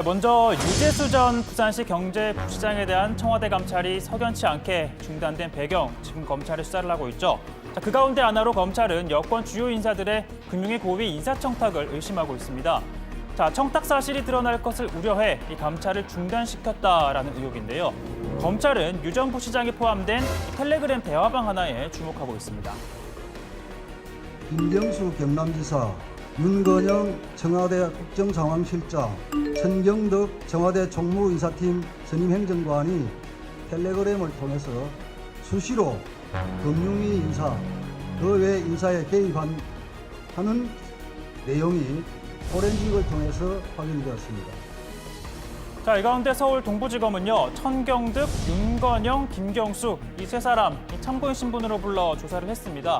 먼저 유재수 전 부산시 경제부시장에 대한 청와대 감찰이 석연치 않게 중단된 배경, 지금 검찰이 수사를 하고 있죠. 그 가운데 하나로 검찰은 여권 주요 인사들의 금융의 고위 인사청탁을 의심하고 있습니다. 청탁 사실이 드러날 것을 우려해 이 감찰을 중단시켰다라는 의혹인데요. 검찰은 유 전 부시장이 포함된 텔레그램 대화방 하나에 주목하고 있습니다. 김경수 경남지사, 윤건영 청와대 국정상황실장, 천경덕 청와대 총무인사팀 선임행정관이 텔레그램을 통해서 수시로 금융위 인사, 그 외 인사에 개입하는 내용이 포렌식을 통해서 확인되었습니다. 이 가운데 서울 동부지검은요, 천경득, 윤건영, 김경수 이 세 사람 참고인 신분으로 불러 조사를 했습니다.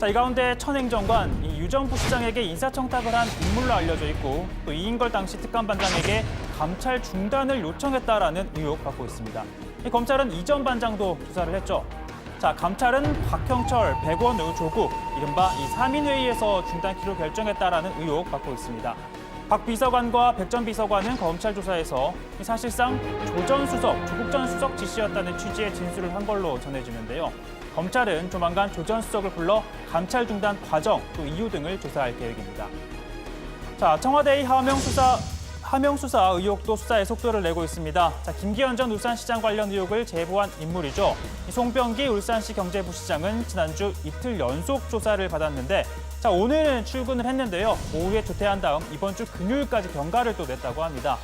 이 가운데 천 행정관, 유 전 부시장에게 인사청탁을 한 인물로 알려져 있고 또 이인걸 당시 특감반장에게 감찰 중단을 요청했다라는 의혹 받고 있습니다. 검찰은 이 전 반장도 조사를 했죠. 감찰은 박형철, 백원우, 조국, 이른바 이 3인회의에서 중단키로 결정했다라는 의혹 받고 있습니다. 박 비서관과 백 전 비서관은 검찰 조사에서 사실상 조 전 수석, 조국 전 수석 지시였다는 취지의 진술을 한 걸로 전해지는데요. 검찰은 조만간 조 전 수석을 불러 감찰 중단 과정, 또 이유 등을 조사할 계획입니다. 청와대의 하명 수사 의혹도 수사에 속도를 내고 있습니다. 김기현 전 울산시장 관련 의혹을 제보한 인물이죠. 송병기 울산시 경제부시장은 지난주 이틀 연속 조사를 받았는데 오늘은 출근을 했는데요. 오후에 조퇴한 다음 이번 주 금요일까지 경과를 또 냈다고 합니다.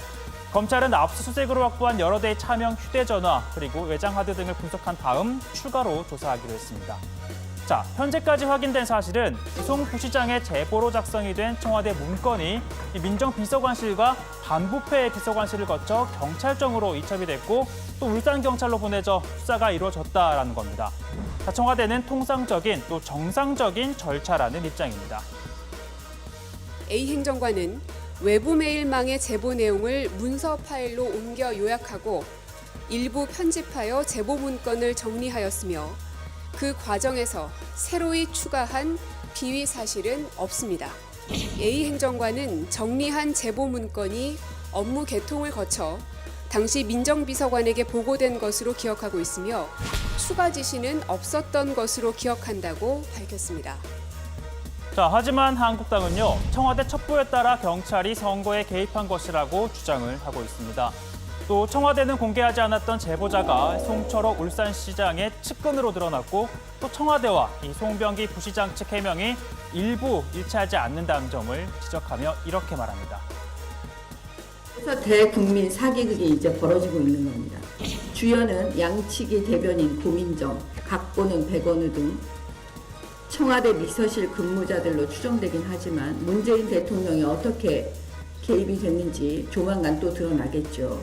검찰은 압수수색으로 확보한 여러 대의 차명 휴대전화 그리고 외장 하드 등을 분석한 다음 추가로 조사하기로 했습니다. 현재까지 확인된 사실은 송 부시장의 제보로 작성이 된 청와대 문건이 민정비서관실과 반부패 비서관실을 거쳐 경찰청으로 이첩이 됐고 또 울산경찰로 보내져 수사가 이루어졌다라는 겁니다. 청와대는 통상적인 또 정상적인 절차라는 입장입니다. A 행정관은 외부 메일망의 제보 내용을 문서 파일로 옮겨 요약하고 일부 편집하여 제보 문건을 정리하였으며 그 과정에서 새로이 추가한 비위 사실은 없습니다. A 행정관은 정리한 제보 문건이 업무 개통을 거쳐 당시 민정비서관에게 보고된 것으로 기억하고 있으며 추가 지시는 없었던 것으로 기억한다고 밝혔습니다. 하지만 한국당은요, 청와대 첩보에 따라 경찰이 선거에 개입한 것이라고 주장을 하고 있습니다. 또 청와대는 공개하지 않았던 제보자가 송철호 울산시장의 측근으로 드러났고 또 청와대와 이 송병기 부시장 측 해명이 일부 일치하지 않는다는 점을 지적하며 이렇게 말합니다. 그래서 대국민 사기극이 이제 벌어지고 있는 겁니다. 주연은 양치기 대변인 고민정, 각본은 백원우 등 청와대 비서실 근무자들로 추정되긴 하지만 문재인 대통령이 어떻게 개입이 됐는지 조만간 또 드러나겠죠.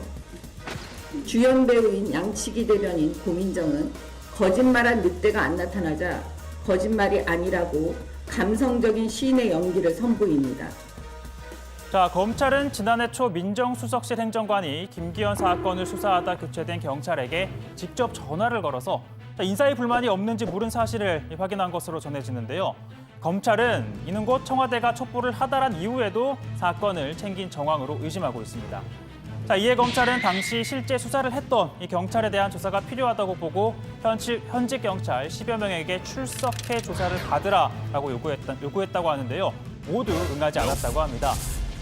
주연 배우인 양치기 대변인 고민정은 거짓말한 늑대가 안 나타나자 거짓말이 아니라고 감성적인 시인의 연기를 선보입니다. 검찰은 지난해 초 민정수석실 행정관이 김기현 사건을 수사하다 교체된 경찰에게 직접 전화를 걸어서 인사에 불만이 없는지 물은 사실을 확인한 것으로 전해지는데요. 검찰은 이는 곧 청와대가 첩보를 하달한 이후에도 사건을 챙긴 정황으로 의심하고 있습니다. 이에 검찰은 당시 실제 수사를 했던 이 경찰에 대한 조사가 필요하다고 보고 현직 경찰 10여 명에게 출석해 조사를 받으라라고 요구했다고 하는데요. 모두 응하지 않았다고 합니다.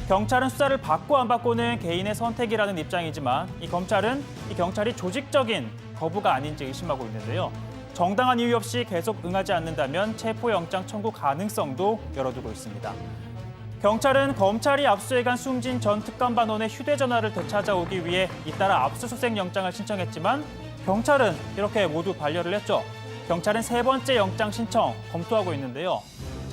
경찰은 수사를 받고 안 받고는 개인의 선택이라는 입장이지만 이 검찰은 이 경찰이 조직적인 거부가 아닌지 의심하고 있는데요. 정당한 이유 없이 계속 응하지 않는다면 체포영장 청구 가능성도 열어두고 있습니다. 경찰은 검찰이 압수해간 숨진 전 특감반원의 휴대전화를 되찾아오기 위해 잇따라 압수수색 영장을 신청했지만 경찰은 이렇게 모두 반려를 했죠. 경찰은 세 번째 영장 신청 검토하고 있는데요.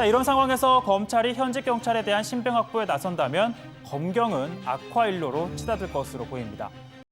이런 상황에서 검찰이 현직 경찰에 대한 신병 확보에 나선다면 검경은 악화일로로 치닫을 것으로 보입니다.